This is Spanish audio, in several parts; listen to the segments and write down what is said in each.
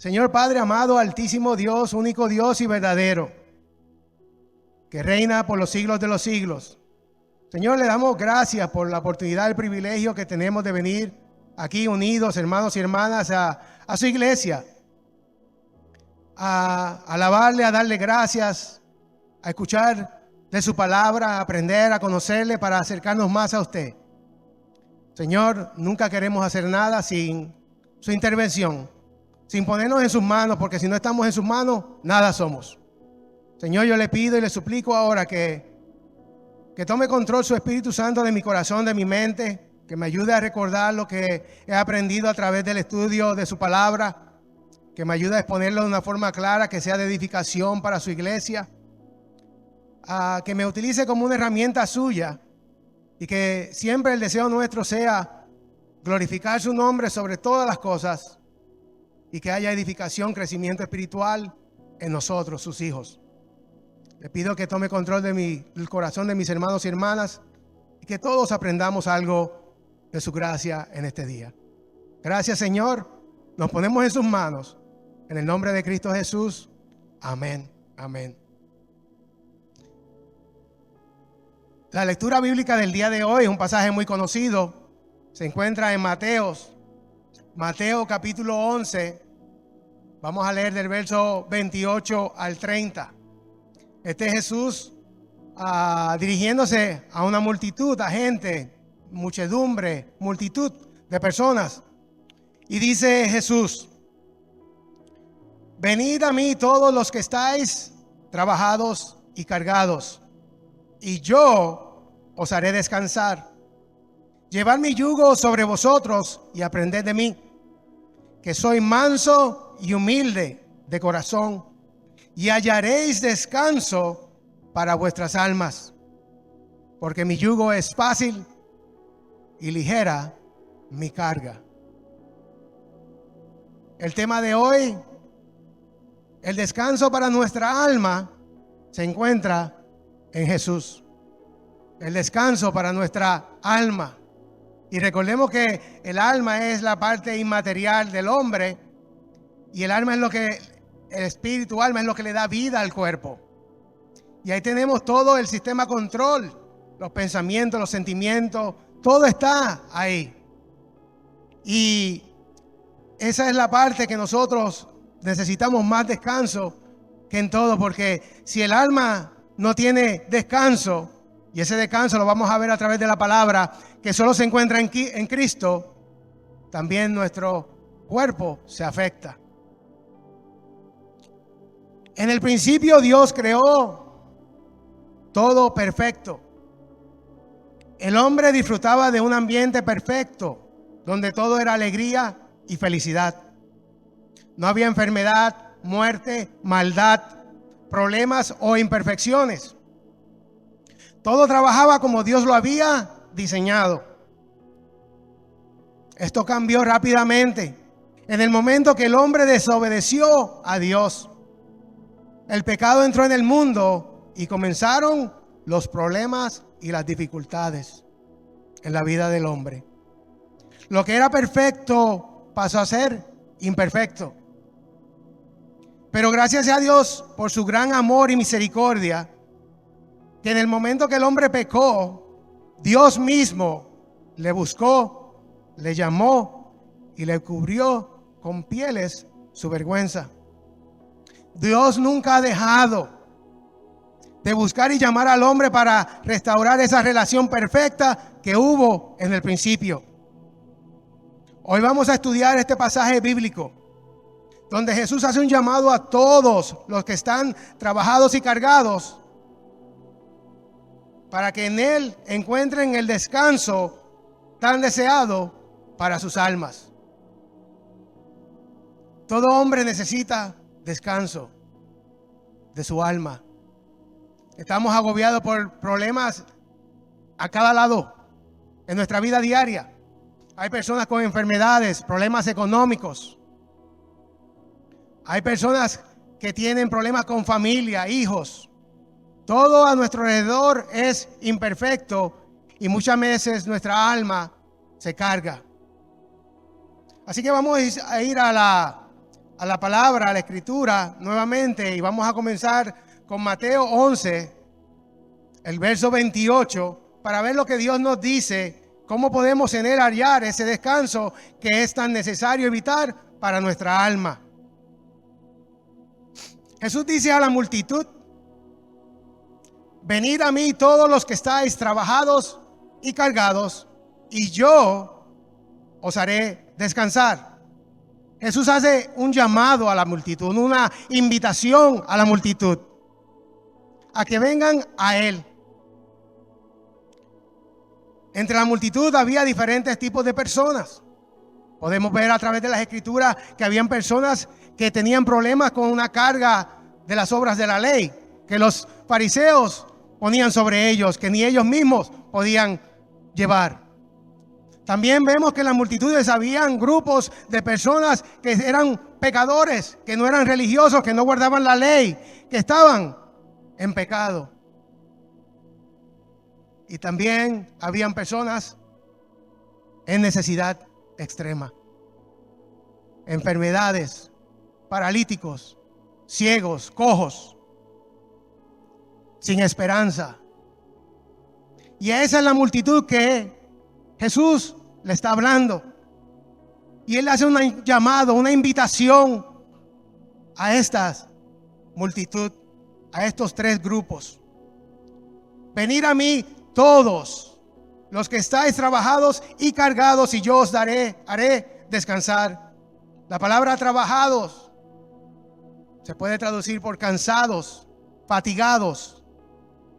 Señor Padre amado, altísimo Dios, único Dios y verdadero, que reina por los siglos de los siglos. Señor, le damos gracias por la oportunidad, el privilegio que tenemos de venir aquí unidos, hermanos y hermanas, a su iglesia, a alabarle, a darle gracias, a escuchar de su palabra, a aprender, a conocerle para acercarnos más a usted. Señor, nunca queremos hacer nada sin su intervención, sin ponernos en sus manos, porque si no estamos en sus manos, nada somos. Señor, yo le pido y le suplico ahora que tome control su Espíritu Santo de mi corazón, de mi mente, que me ayude a recordar lo que he aprendido a través del estudio de su palabra, que me ayude a exponerlo de una forma clara, que sea de edificación para su iglesia, que me utilice como una herramienta suya y que siempre el deseo nuestro sea glorificar su nombre sobre todas las cosas y que haya edificación, crecimiento espiritual en nosotros, sus hijos. Le pido que tome control del corazón de mis hermanos y hermanas y que todos aprendamos algo de su gracia en este día. Gracias, Señor. Nos ponemos en sus manos. En el nombre de Cristo Jesús. Amén. Amén. La lectura bíblica del día de hoy es un pasaje muy conocido. Se encuentra en Mateo capítulo 11. Vamos a leer del verso 28 al 30. Este es Jesús dirigiéndose a una multitud, a gente, muchedumbre, multitud de personas. Y dice Jesús: venid a mí todos los que estáis trabajados y cargados, y yo os haré descansar. Llevad mi yugo sobre vosotros y aprended de mí, que soy manso y humilde de corazón, y hallaréis descanso para vuestras almas, porque mi yugo es fácil y ligera mi carga. El tema de hoy, el descanso para nuestra alma, se encuentra en Jesús. El descanso para nuestra alma. Y recordemos que el alma es la parte inmaterial del hombre, y el alma es el espíritu, alma es lo que le da vida al cuerpo. Y ahí tenemos todo el sistema control, los pensamientos, los sentimientos, todo está ahí. Y esa es la parte que nosotros necesitamos más descanso que en todo, porque si el alma no tiene descanso, y ese descanso lo vamos a ver a través de la palabra, que solo se encuentra en Cristo, también nuestro cuerpo se afecta. En el principio Dios creó todo perfecto. El hombre disfrutaba de un ambiente perfecto, donde todo era alegría y felicidad. No había enfermedad, muerte, maldad, problemas o imperfecciones. Todo trabajaba como Dios lo había diseñado. Esto cambió rápidamente en el momento que el hombre desobedeció a Dios. El pecado entró en el mundo y comenzaron los problemas y las dificultades en la vida del hombre. Lo que era perfecto pasó a ser imperfecto. Pero gracias a Dios por su gran amor y misericordia, que en el momento que el hombre pecó, Dios mismo le buscó, le llamó y le cubrió con pieles su vergüenza. Dios nunca ha dejado de buscar y llamar al hombre para restaurar esa relación perfecta que hubo en el principio. Hoy vamos a estudiar este pasaje bíblico donde Jesús hace un llamado a todos los que están trabajados y cargados para que en Él encuentren el descanso tan deseado para sus almas. Todo hombre necesita descanso de su alma. Estamos agobiados por problemas a cada lado en nuestra vida diaria. Hay personas con enfermedades, problemas económicos. Hay personas que tienen problemas con familia, hijos. Todo a nuestro alrededor es imperfecto y muchas veces nuestra alma se carga. Así que vamos a ir a a la palabra, a la escritura nuevamente, y vamos a comenzar con Mateo 11, el verso 28, para ver lo que Dios nos dice, cómo podemos en él hallar ese descanso que es tan necesario evitar para nuestra alma. Jesús dice a la multitud: venid a mí todos los que estáis trabajados y cargados, y yo os haré descansar. Jesús hace un llamado a la multitud, una invitación a la multitud, a que vengan a Él. Entre la multitud había diferentes tipos de personas. Podemos ver a través de las escrituras que habían personas que tenían problemas con una carga de las obras de la ley, que los fariseos ponían sobre ellos, que ni ellos mismos podían llevar. También vemos que en las multitudes habían grupos de personas que eran pecadores, que no eran religiosos, que no guardaban la ley, que estaban en pecado. Y también habían personas en necesidad extrema, enfermedades, paralíticos, ciegos, cojos, sin esperanza. Y esa es la multitud que Jesús le está hablando. Y Él hace un llamado, una invitación a esta multitud, a estos tres grupos. Venid a mí todos los que estáis trabajados y cargados, y yo os haré descansar. La palabra trabajados se puede traducir por cansados, fatigados,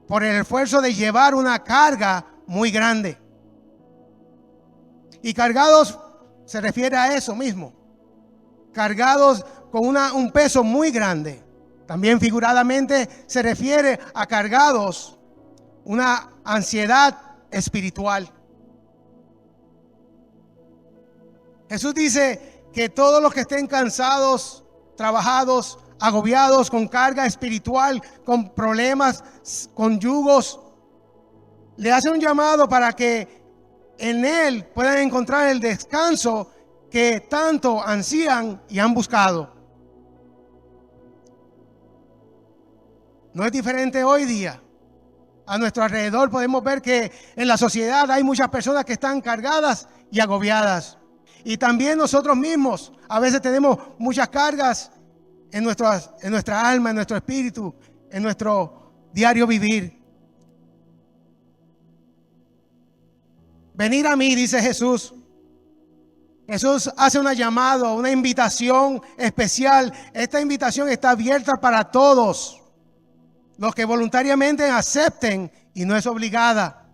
por el esfuerzo de llevar una carga muy grande. Y cargados se refiere a eso mismo, cargados con un peso muy grande. También figuradamente se refiere a cargados una ansiedad espiritual. Jesús dice que todos los que estén cansados, trabajados, agobiados, con carga espiritual, con problemas, con yugos, le hace un llamado para que en Él puedan encontrar el descanso que tanto ansían y han buscado. No es diferente hoy día. A nuestro alrededor podemos ver que en la sociedad hay muchas personas que están cargadas y agobiadas. Y también nosotros mismos a veces tenemos muchas cargas en nuestra alma, en nuestro espíritu, en nuestro diario vivir. Venid a mí, dice Jesús. Jesús hace una llamada, una invitación especial. Esta invitación está abierta para todos los que voluntariamente acepten, y no es obligada.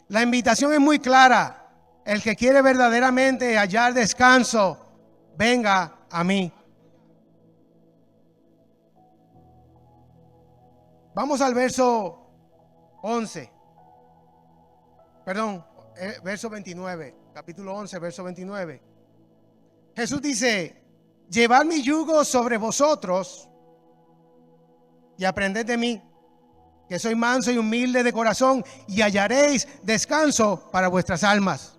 La invitación es muy clara. El que quiere verdaderamente hallar descanso, venga a mí. Vamos al verso 11. Perdón, verso 29. Capítulo 11, verso 29. Jesús dice: llevad mi yugo sobre vosotros y aprended de mí, que soy manso y humilde de corazón, y hallaréis descanso para vuestras almas.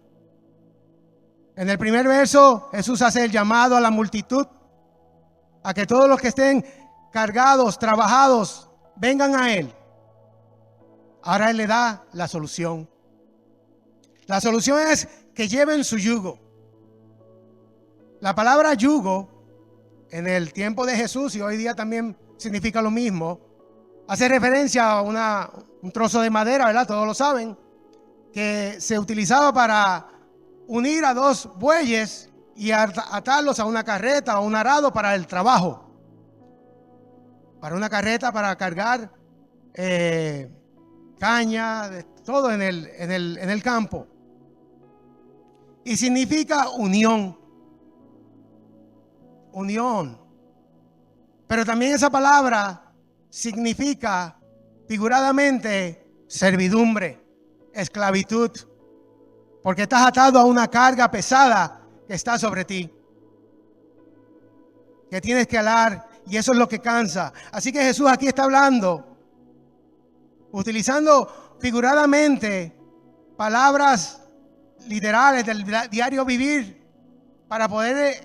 En el primer verso, Jesús hace el llamado a la multitud, a que todos los que estén cargados, trabajados, vengan a Él. Ahora Él le da la solución. La solución es que lleven su yugo. La palabra yugo, en el tiempo de Jesús y hoy día también significa lo mismo, hace referencia a un trozo de madera, ¿verdad? Todos lo saben, que se utilizaba para unir a dos bueyes y atarlos a una carreta o un arado para el trabajo. Para una carreta para cargar caña, todo en el campo. Y significa unión. Unión. Pero también esa palabra significa figuradamente servidumbre, esclavitud, porque estás atado a una carga pesada que está sobre ti, que tienes que alar, y eso es lo que cansa. Así que Jesús aquí está hablando, utilizando figuradamente palabras literales del diario vivir, para poder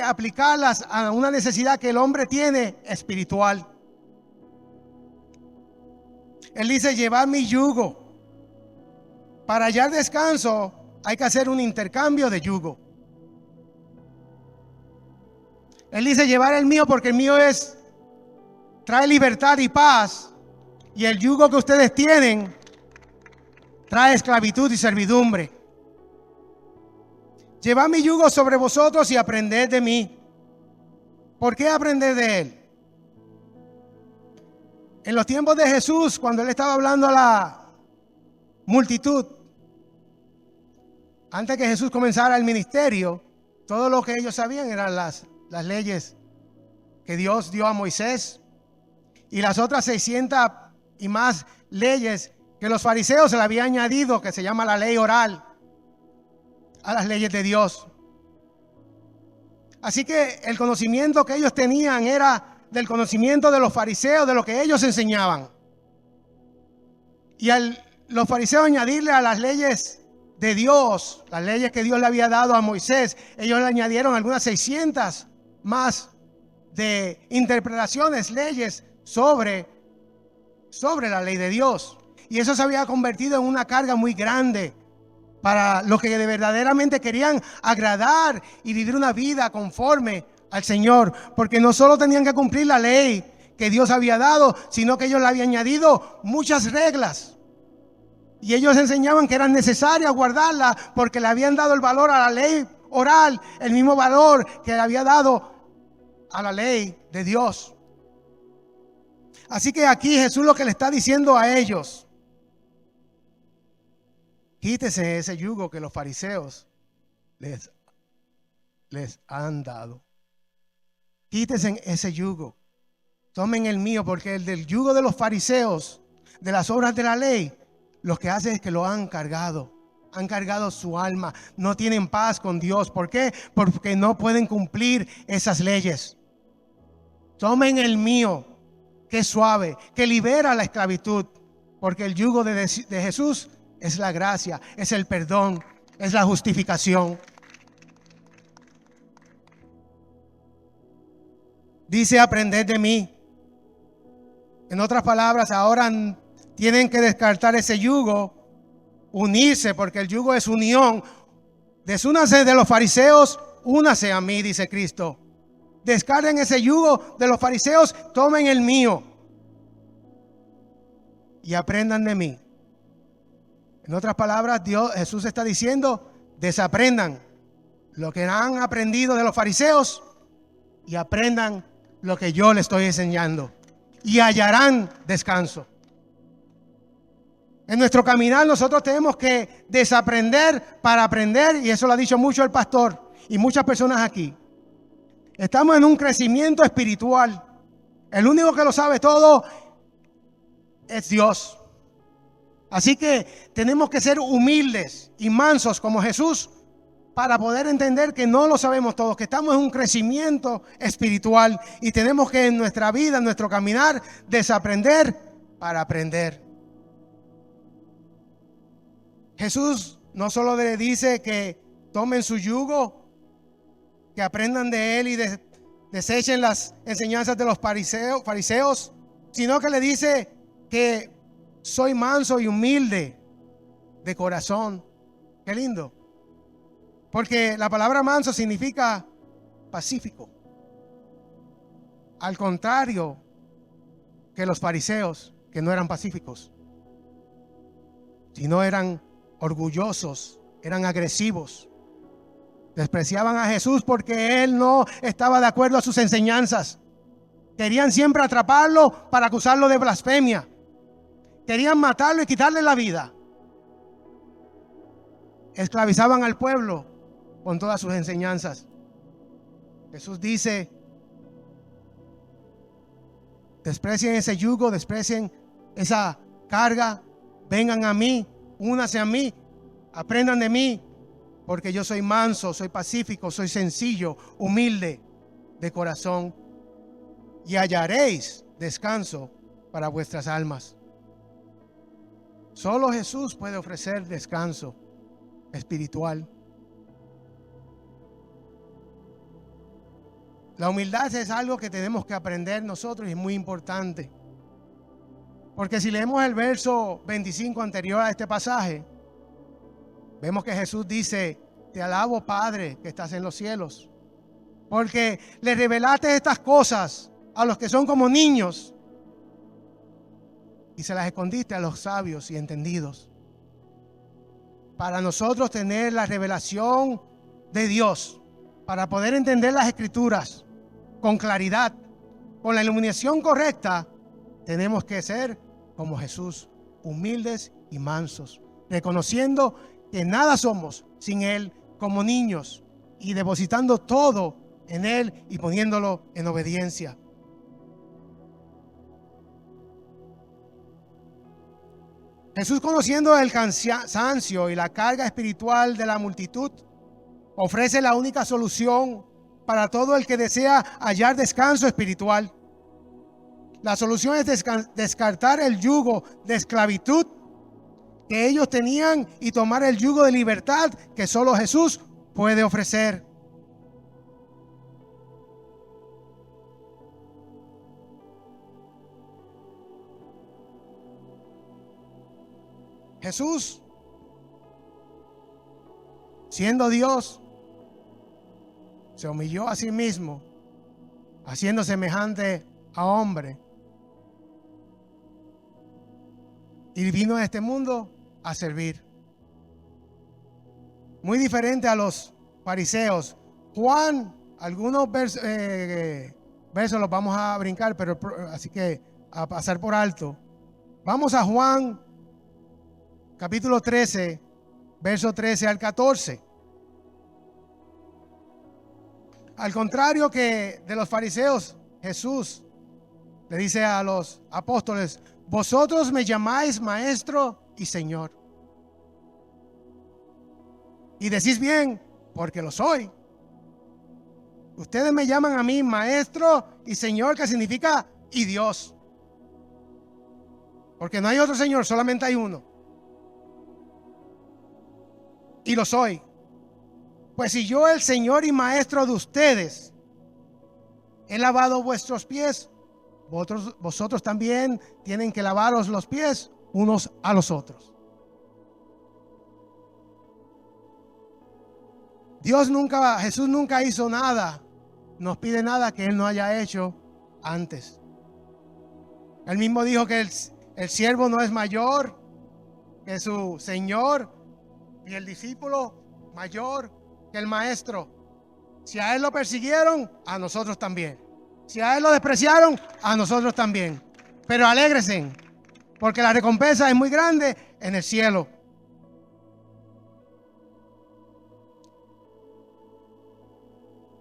aplicarlas a una necesidad que el hombre tiene espiritual. Él dice: llevar mi yugo. Para hallar descanso hay que hacer un intercambio de yugo. Él dice: llevar el mío, porque el mío trae libertad y paz, y el yugo que ustedes tienen trae esclavitud y servidumbre. Llevad mi yugo sobre vosotros y aprended de mí. ¿Por qué aprender de él? En los tiempos de Jesús, cuando él estaba hablando a la multitud, antes que Jesús comenzara el ministerio, todo lo que ellos sabían eran las leyes que Dios dio a Moisés y las otras 600 y más leyes que los fariseos se le habían añadido, que se llama la ley oral, a las leyes de Dios. Así que el conocimiento que ellos tenían era del conocimiento de los fariseos, de lo que ellos enseñaban. Y los fariseos añadirle a las leyes de Dios, las leyes que Dios le había dado a Moisés, ellos le añadieron algunas 600 más de interpretaciones, leyes sobre la ley de Dios. Y eso se había convertido en una carga muy grande para los que verdaderamente querían agradar y vivir una vida conforme al Señor, porque no solo tenían que cumplir la ley que Dios había dado, sino que ellos le habían añadido muchas reglas. Y ellos enseñaban que eran necesarias guardarlas porque le habían dado el valor a la ley oral, el mismo valor que le había dado a la ley de Dios. Así que aquí Jesús lo que le está diciendo a ellos: quítese ese yugo que los fariseos les han dado. Quítese ese yugo. Tomen el mío, porque el del yugo de los fariseos, de las obras de la ley, lo que hace es que lo han cargado. Han cargado su alma. No tienen paz con Dios. ¿Por qué? Porque no pueden cumplir esas leyes. Tomen el mío, que es suave, que libera la esclavitud. Porque el yugo de Jesús es la gracia, es el perdón, es la justificación. Dice: aprended de mí. En otras palabras, ahora tienen que descartar ese yugo, unirse, porque el yugo es unión. Desúnanse de los fariseos, únase a mí, dice Cristo. Descarten ese yugo de los fariseos, tomen el mío y aprendan de mí. En otras palabras, Jesús está diciendo: desaprendan lo que han aprendido de los fariseos y aprendan lo que yo les estoy enseñando, y hallarán descanso. En nuestro caminar nosotros tenemos que desaprender para aprender, y eso lo ha dicho mucho el pastor y muchas personas aquí. Estamos en un crecimiento espiritual. El único que lo sabe todo es Dios. Así que tenemos que ser humildes y mansos como Jesús para poder entender que no lo sabemos todo, que estamos en un crecimiento espiritual y tenemos que en nuestra vida, en nuestro caminar, desaprender para aprender. Jesús no solo le dice que tomen su yugo, que aprendan de él y desechen las enseñanzas de los fariseos, sino que le dice que soy manso y humilde de corazón. Qué lindo. Porque la palabra manso significa pacífico. Al contrario que los fariseos, que no eran pacíficos, sino eran orgullosos, eran agresivos. Despreciaban a Jesús porque él no estaba de acuerdo a sus enseñanzas. Querían siempre atraparlo para acusarlo de blasfemia. Querían matarlo y quitarle la vida. Esclavizaban al pueblo con todas sus enseñanzas. Jesús dice: desprecien ese yugo, desprecien esa carga, vengan a mí, únanse a mí, aprendan de mí, porque yo soy manso, soy pacífico, soy sencillo, humilde de corazón, y hallaréis descanso para vuestras almas. Solo Jesús puede ofrecer descanso espiritual. La humildad es algo que tenemos que aprender nosotros y es muy importante. Porque si leemos el verso 25 anterior a este pasaje, vemos que Jesús dice: te alabo, Padre, que estás en los cielos, porque le revelaste estas cosas a los que son como niños y se las escondiste a los sabios y entendidos. Para nosotros tener la revelación de Dios, para poder entender las Escrituras con claridad, con la iluminación correcta, tenemos que ser como Jesús, humildes y mansos, reconociendo que nada somos sin Él, como niños, y depositando todo en Él y poniéndolo en obediencia. Jesús, conociendo el cansancio y la carga espiritual de la multitud, ofrece la única solución para todo el que desea hallar descanso espiritual. La solución es descartar el yugo de esclavitud que ellos tenían y tomar el yugo de libertad que solo Jesús puede ofrecer. Jesús, siendo Dios, se humilló a sí mismo, haciendo semejante a hombre, y vino a este mundo a servir. Muy diferente a los fariseos. Juan, algunos versos los vamos a brincar, pero así que a pasar por alto. Vamos a Juan capítulo 13, verso 13 al 14. Al contrario que de los fariseos, Jesús le dice a los apóstoles: vosotros me llamáis maestro y señor, y decís bien, porque lo soy. Ustedes me llaman a mí maestro y señor, que significa y Dios, porque no hay otro señor, solamente hay uno, y lo soy. Pues si yo, el Señor y Maestro de ustedes, he lavado vuestros pies, vosotros también tienen que lavaros los pies unos a los otros. Jesús nunca hizo nada, nos pide nada que Él no haya hecho antes. Él mismo dijo que el siervo no es mayor que su Señor, y el discípulo mayor que el maestro. Si a Él lo persiguieron, a nosotros también. Si a Él lo despreciaron, a nosotros también. Pero alégrese, porque la recompensa es muy grande en el cielo.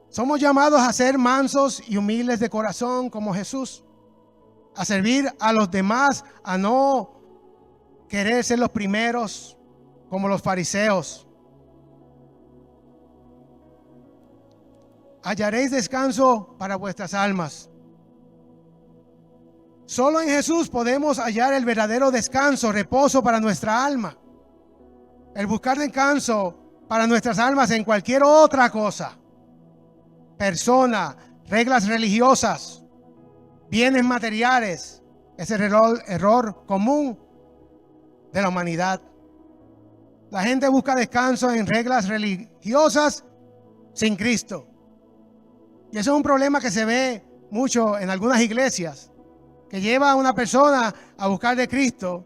Somos llamados a ser mansos y humildes de corazón como Jesús, a servir a los demás, a no querer ser los primeros como los fariseos. Hallaréis descanso para vuestras almas. Solo en Jesús podemos hallar el verdadero descanso, reposo para nuestra alma. El buscar descanso para nuestras almas en cualquier otra cosa, persona, reglas religiosas, bienes materiales, es el error común de la humanidad. La gente busca descanso en reglas religiosas sin Cristo. Y eso es un problema que se ve mucho en algunas iglesias, que lleva a una persona a buscar de Cristo,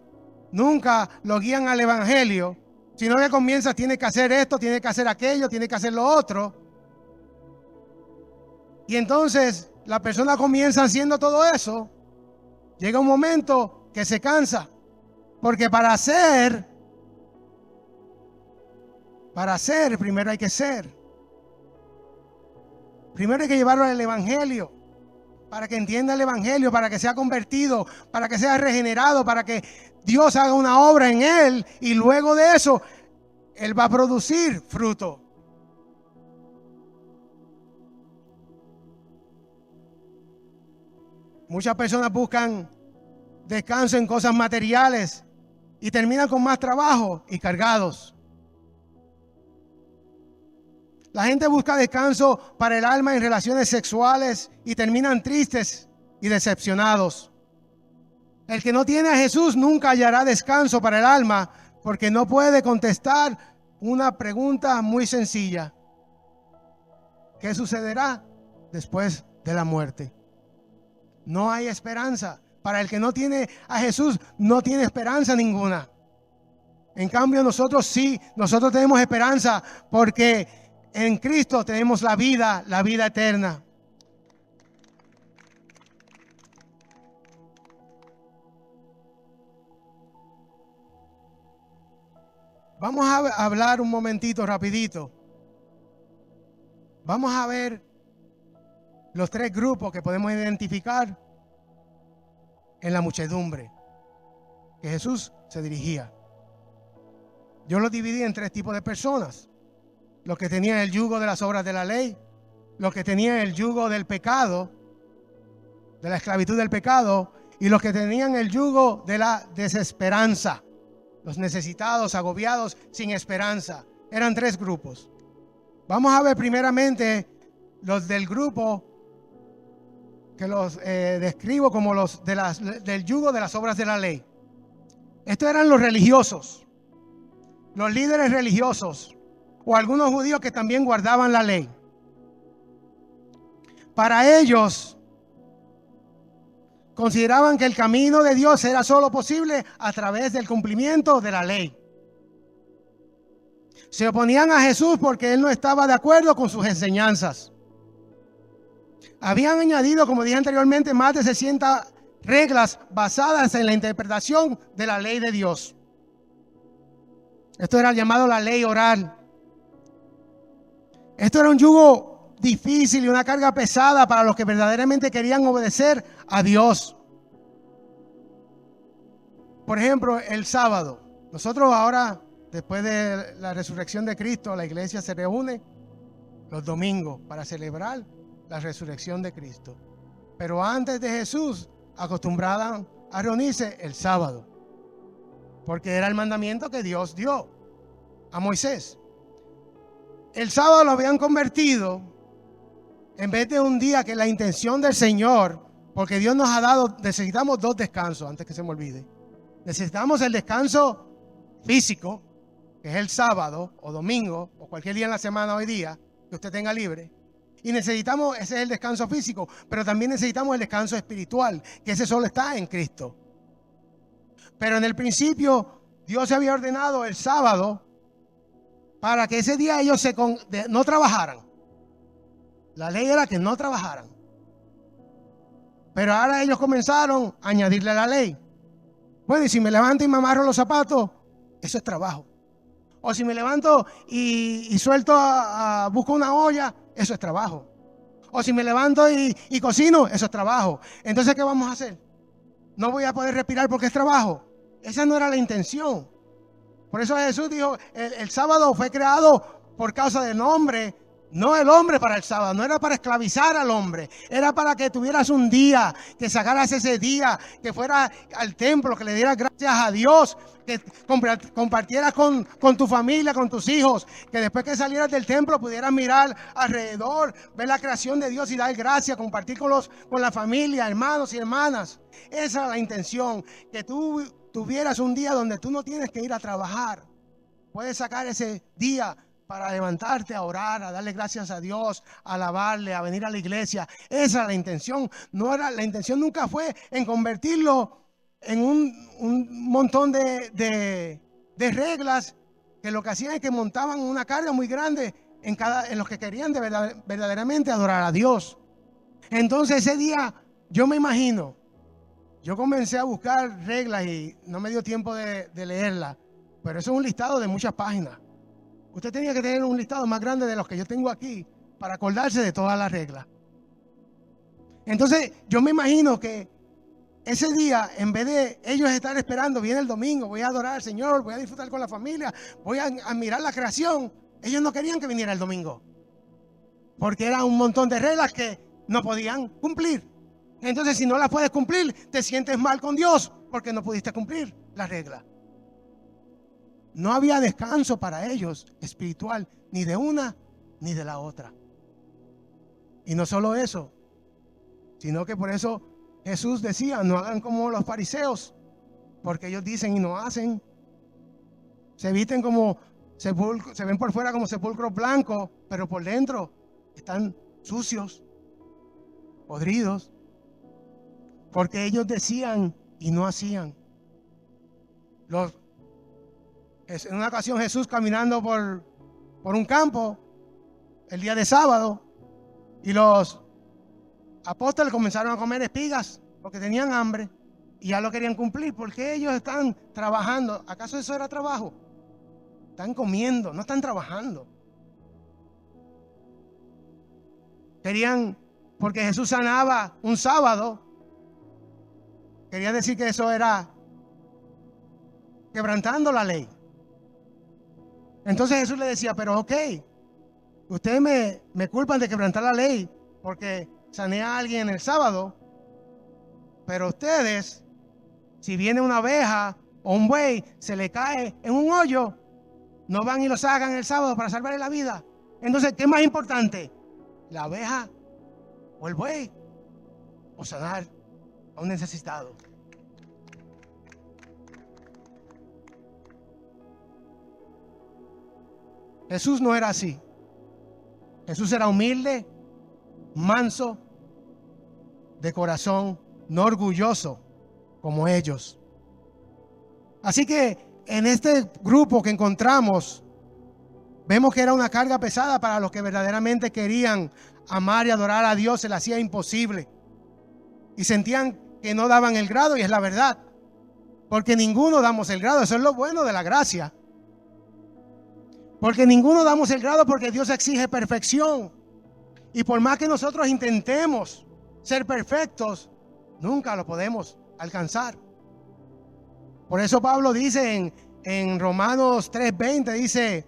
nunca lo guían al evangelio, sino que comienza: tiene que hacer esto, tiene que hacer aquello, tiene que hacer lo otro. Y entonces la persona comienza haciendo todo eso. Llega un momento que se cansa, porque para hacer primero hay que ser. Primero hay que llevarlo al evangelio, para que entienda el evangelio, para que sea convertido, para que sea regenerado, para que Dios haga una obra en él, y luego de eso él va a producir fruto. Muchas personas buscan descanso en cosas materiales y terminan con más trabajo y cargados. La gente busca descanso para el alma en relaciones sexuales y terminan tristes y decepcionados. El que no tiene a Jesús nunca hallará descanso para el alma porque no puede contestar una pregunta muy sencilla. ¿Qué sucederá después de la muerte? No hay esperanza. Para el que no tiene a Jesús, no tiene esperanza ninguna. En cambio, nosotros sí, nosotros tenemos esperanza porque en Cristo tenemos la vida eterna. Vamos a hablar un momentito, rapidito. Vamos a ver los tres grupos que podemos identificar en la muchedumbre que Jesús se dirigía. Yo los dividí en tres tipos de personas: los que tenían el yugo de las obras de la ley, los que tenían el yugo del pecado, de la esclavitud del pecado, y los que tenían el yugo de la desesperanza, los necesitados, agobiados, sin esperanza. Eran tres grupos. Vamos a ver primeramente los del grupo que los describo como los del yugo de las obras de la ley. Estos eran los religiosos, los líderes religiosos, o algunos judíos que también guardaban la ley. Para ellos, consideraban que el camino de Dios era solo posible a través del cumplimiento de la ley. Se oponían a Jesús porque él no estaba de acuerdo con sus enseñanzas. Habían añadido, como dije anteriormente, más de 60 reglas basadas en la interpretación de la ley de Dios. Esto era llamado la ley oral. Esto era un yugo difícil y una carga pesada para los que verdaderamente querían obedecer a Dios. Por ejemplo, el sábado. Nosotros ahora, después de la resurrección de Cristo, la iglesia se reúne los domingos para celebrar la resurrección de Cristo. Pero antes de Jesús, acostumbraban a reunirse el sábado, porque era el mandamiento que Dios dio a Moisés. El sábado lo habían convertido, en vez de un día que la intención del Señor, porque Dios nos ha dado, necesitamos dos descansos, antes que se me olvide. Necesitamos el descanso físico, que es el sábado o domingo o cualquier día en la semana hoy día que usted tenga libre. Y necesitamos, ese es el descanso físico, pero también necesitamos el descanso espiritual, que ese solo está en Cristo. Pero en el principio Dios había ordenado el sábado para que ese día ellos no trabajaran. La ley era que no trabajaran. Pero ahora ellos comenzaron a añadirle a la ley. Bueno, y si me levanto y me amarro los zapatos, eso es trabajo. O si me levanto y suelto busco una olla, eso es trabajo. O si me levanto y cocino, eso es trabajo. Entonces, ¿qué vamos a hacer? No voy a poder respirar porque es trabajo. Esa no era la intención. Por eso Jesús dijo, el sábado fue creado por causa del hombre, no el hombre para el sábado. No era para esclavizar al hombre, era para que tuvieras un día, que sacaras ese día, que fueras al templo, que le dieras gracias a Dios, que compartieras con tu familia, con tus hijos, que después que salieras del templo pudieras mirar alrededor, ver la creación de Dios y dar gracias, compartir con la familia, hermanos y hermanas. Esa era la intención, que tú tuvieras un día donde tú no tienes que ir a trabajar. Puedes sacar ese día para levantarte a orar, a darle gracias a Dios, a alabarle, a venir a la iglesia. Esa era la intención. La intención nunca fue en convertirlo en un montón de reglas que lo que hacían es que montaban una carga muy grande en los que querían verdaderamente adorar a Dios. Entonces ese día yo me imagino, yo comencé a buscar reglas y no me dio tiempo de leerlas, pero eso es un listado de muchas páginas. Usted tenía que tener un listado más grande de los que yo tengo aquí para acordarse de todas las reglas. Entonces yo me imagino que ese día, en vez de ellos estar esperando, viene el domingo, voy a adorar al Señor, voy a disfrutar con la familia, voy a admirar la creación, ellos no querían que viniera el domingo, porque era un montón de reglas que no podían cumplir. Entonces, si no las puedes cumplir, te sientes mal con Dios porque no pudiste cumplir las reglas. No había descanso para ellos espiritual, ni de una ni de la otra. Y no solo eso, sino que por eso Jesús decía, no hagan como los fariseos, porque ellos dicen y no hacen. Se visten como sepulcros, se ven por fuera como sepulcros blancos, pero por dentro están sucios, podridos, porque ellos decían y no hacían. En una ocasión Jesús caminando por un campo el día de sábado, y los apóstoles comenzaron a comer espigas porque tenían hambre y ya lo querían cumplir. Porque ellos están trabajando. ¿Acaso eso era trabajo? Están comiendo, no están trabajando. Querían, porque Jesús sanaba un sábado, quería decir que eso era quebrantando la ley. Entonces Jesús le decía, pero ok, ustedes me culpan de quebrantar la ley porque sané a alguien el sábado, pero ustedes, si viene una abeja o un buey, se le cae en un hoyo, no van y lo sacan el sábado para salvarle la vida. Entonces, ¿qué es más importante? ¿La abeja o el buey? ¿O sanar a un necesitado? Jesús no era así. Jesús era humilde, manso, de corazón, no orgulloso como ellos. Así que en este grupo que encontramos, vemos que era una carga pesada para los que verdaderamente querían amar y adorar a Dios. Se les hacía imposible y sentían que no daban el grado, y es la verdad, porque ninguno damos el grado. Eso es lo bueno de la gracia, porque ninguno damos el grado, porque Dios exige perfección, y por más que nosotros intentemos ser perfectos, nunca lo podemos alcanzar. Por eso Pablo dice en Romanos 3:20, dice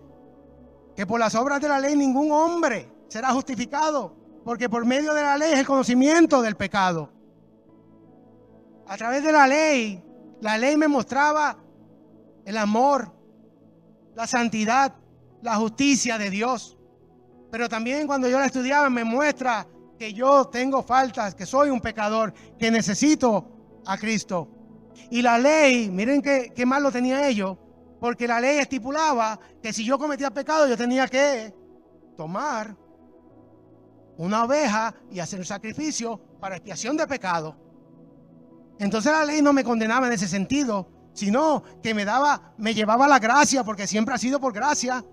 que por las obras de la ley ningún hombre será justificado, porque por medio de la ley es el conocimiento del pecado. A través de la ley me mostraba el amor, la santidad, la justicia de Dios. Pero también cuando yo la estudiaba me muestra que yo tengo faltas, que soy un pecador, que necesito a Cristo. Y la ley, miren qué mal lo tenía ellos, porque la ley estipulaba que si yo cometía pecado, yo tenía que tomar una oveja y hacer un sacrificio para expiación de pecado. Entonces la ley no me condenaba en ese sentido, sino que me llevaba a la gracia, porque siempre ha sido por gracia.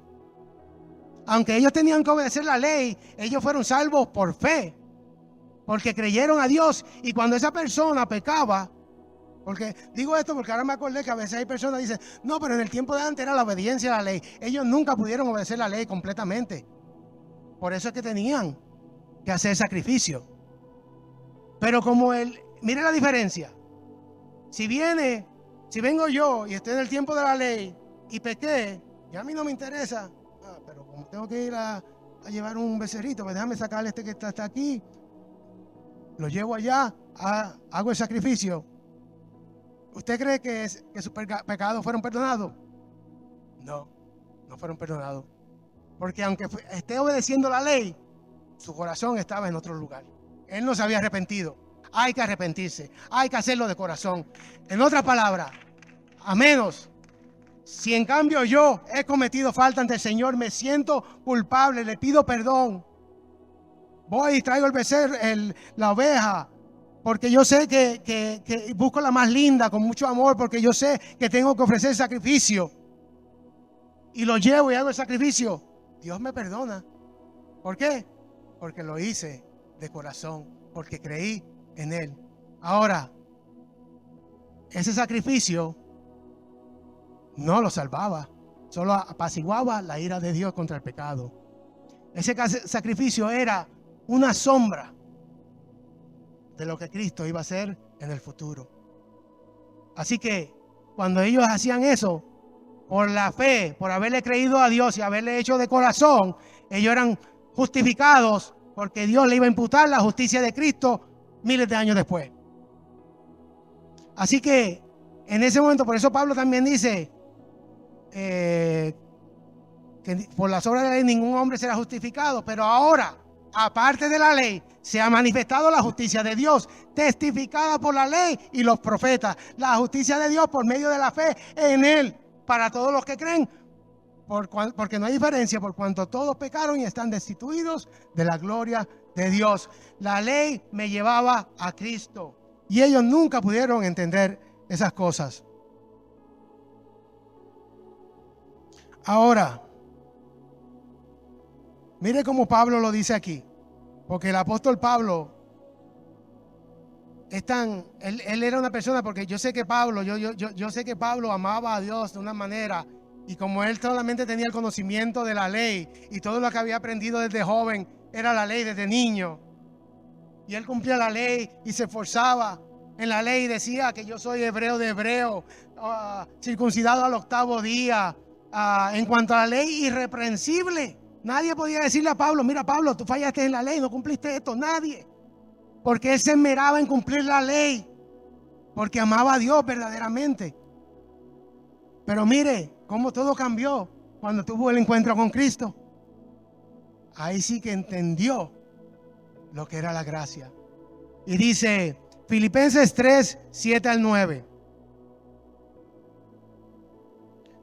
Aunque ellos tenían que obedecer la ley, ellos fueron salvos por fe, porque creyeron a Dios. Y cuando esa persona pecaba, porque digo esto porque ahora me acordé que a veces hay personas que dicen, no, pero en el tiempo de antes era la obediencia a la ley. Ellos nunca pudieron obedecer la ley completamente. Por eso es que tenían que hacer sacrificio. Pero mire la diferencia. Si vengo yo y estoy en el tiempo de la ley y pequé, y a mí no me interesa, pero como tengo que ir a llevar un becerrito, pues déjame sacarle este que está aquí, lo llevo allá, hago el sacrificio. ¿Usted cree que sus pecados fueron perdonados? No, no fueron perdonados. Porque aunque esté obedeciendo la ley, su corazón estaba en otro lugar. Él no se había arrepentido. Hay que arrepentirse, hay que hacerlo de corazón. En otras palabras, a menos si en cambio yo he cometido falta ante el Señor, me siento culpable, le pido perdón, voy y traigo el becerro, la oveja, porque yo sé que busco la más linda con mucho amor, porque yo sé que tengo que ofrecer sacrificio, y lo llevo y hago el sacrificio, Dios me perdona. ¿Por qué? Porque lo hice de corazón, porque creí en Él. Ahora, ese sacrificio no lo salvaba, solo apaciguaba la ira de Dios contra el pecado. Ese sacrificio era una sombra de lo que Cristo iba a hacer en el futuro. Así que cuando ellos hacían eso, por la fe, por haberle creído a Dios y haberle hecho de corazón, ellos eran justificados, porque Dios le iba a imputar la justicia de Cristo miles de años después. Así que en ese momento, por eso Pablo también dice, que por las obras de la ley ningún hombre será justificado, pero ahora, aparte de la ley, se ha manifestado la justicia de Dios, testificada por la ley y los profetas. La justicia de Dios por medio de la fe en Él, para todos los que creen, porque no hay diferencia, por cuanto todos pecaron y están destituidos de la gloria de Dios. La ley me llevaba a Cristo y ellos nunca pudieron entender esas cosas. Ahora, mire cómo Pablo lo dice aquí, porque el apóstol Pablo él era una persona, porque yo sé que Pablo, yo sé que Pablo amaba a Dios de una manera, y como él solamente tenía el conocimiento de la ley y todo lo que había aprendido desde joven era la ley desde niño, y él cumplía la ley y se esforzaba en la ley y decía que yo soy hebreo de hebreo, circuncidado al 8º día, en cuanto a la ley, irreprensible. Nadie podía decirle a Pablo: mira, Pablo, tú fallaste en la ley, no cumpliste esto. Nadie. Porque él se esmeraba en cumplir la ley, porque amaba a Dios verdaderamente. Pero mire cómo todo cambió cuando tuvo el encuentro con Cristo. Ahí sí que entendió lo que era la gracia. Y dice Filipenses 3, 7 al 9.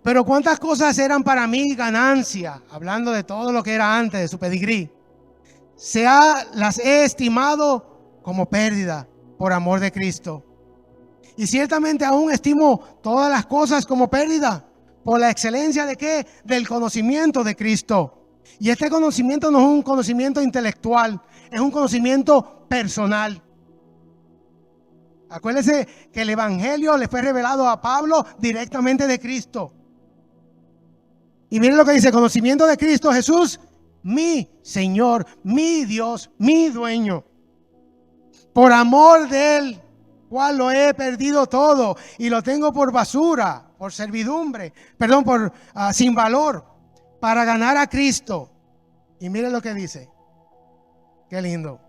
Pero cuántas cosas eran para mí ganancia, hablando de todo lo que era antes de su pedigrí, las he estimado como pérdida por amor de Cristo. Y ciertamente aún estimo todas las cosas como pérdida por la excelencia de ¿qué? Del conocimiento de Cristo. Y este conocimiento no es un conocimiento intelectual, es un conocimiento personal. Acuérdense que el evangelio le fue revelado a Pablo directamente de Cristo. Y miren lo que dice: conocimiento de Cristo Jesús, mi Señor, mi Dios, mi dueño. Por amor de Él, cual lo he perdido todo y lo tengo por basura, por servidumbre, sin valor, para ganar a Cristo. Y miren lo que dice. Qué lindo.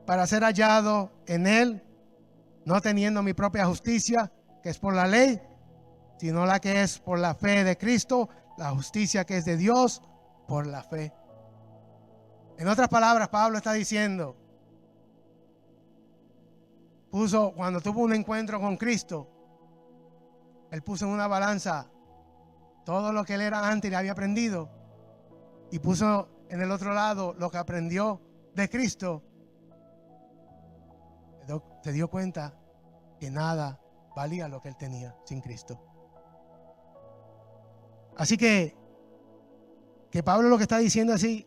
Para ser hallado en Él, no teniendo mi propia justicia, que es por la ley, sino la que es por la fe de Cristo, la justicia que es de Dios por la fe. En otras palabras, Pablo está diciendo, cuando tuvo un encuentro con Cristo, él puso en una balanza todo lo que él era antes y le había aprendido, y puso en el otro lado lo que aprendió de Cristo. Se dio cuenta que nada valía lo que él tenía sin Cristo. Así que Pablo lo que está diciendo así: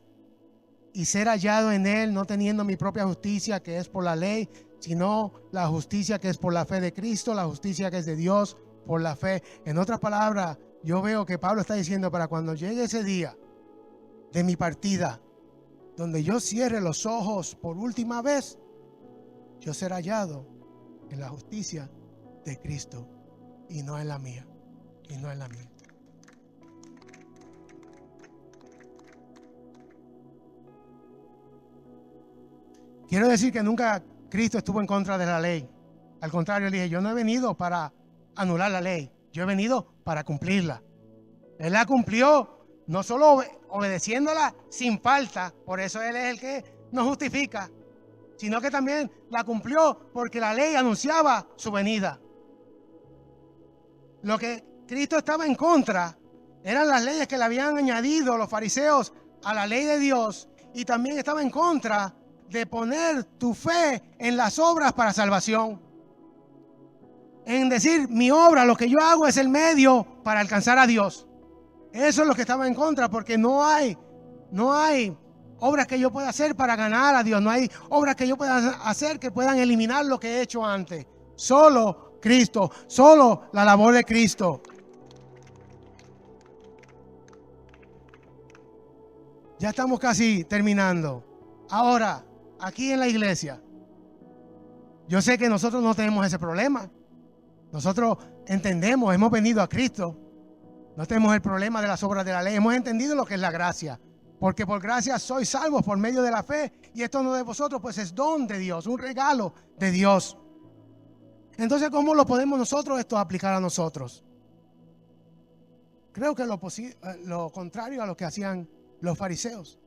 y ser hallado en Él, no teniendo mi propia justicia que es por la ley, sino la justicia que es por la fe de Cristo, la justicia que es de Dios por la fe. En otras palabras, yo veo que Pablo está diciendo: para cuando llegue ese día de mi partida, donde yo cierre los ojos por última vez, yo seré hallado en la justicia de Cristo y no en la mía, y no en la mía. Quiero decir que nunca Cristo estuvo en contra de la ley. Al contrario, él dije: yo no he venido para anular la ley, yo he venido para cumplirla. Él la cumplió, no solo obedeciéndola sin falta, por eso Él es el que nos justifica, sino que también la cumplió porque la ley anunciaba su venida. Lo que Cristo estaba en contra eran las leyes que le habían añadido los fariseos a la ley de Dios, y también estaba en contra de poner tu fe en las obras para salvación. En decir, mi obra, lo que yo hago es el medio para alcanzar a Dios. Eso es lo que estaba en contra, porque no hay obras que yo pueda hacer para ganar a Dios. No hay obras que yo pueda hacer que puedan eliminar lo que he hecho antes. Solo Cristo, solo la labor de Cristo. Ya estamos casi terminando. Ahora, aquí en la iglesia, yo sé que nosotros no tenemos ese problema. Nosotros entendemos, hemos venido a Cristo. No tenemos el problema de las obras de la ley. Hemos entendido lo que es la gracia. Porque por gracia sois salvos por medio de la fe. Y esto no de vosotros, pues es don de Dios, un regalo de Dios. Entonces, ¿cómo lo podemos nosotros esto aplicar a nosotros? Creo que lo contrario a lo que hacían los fariseos.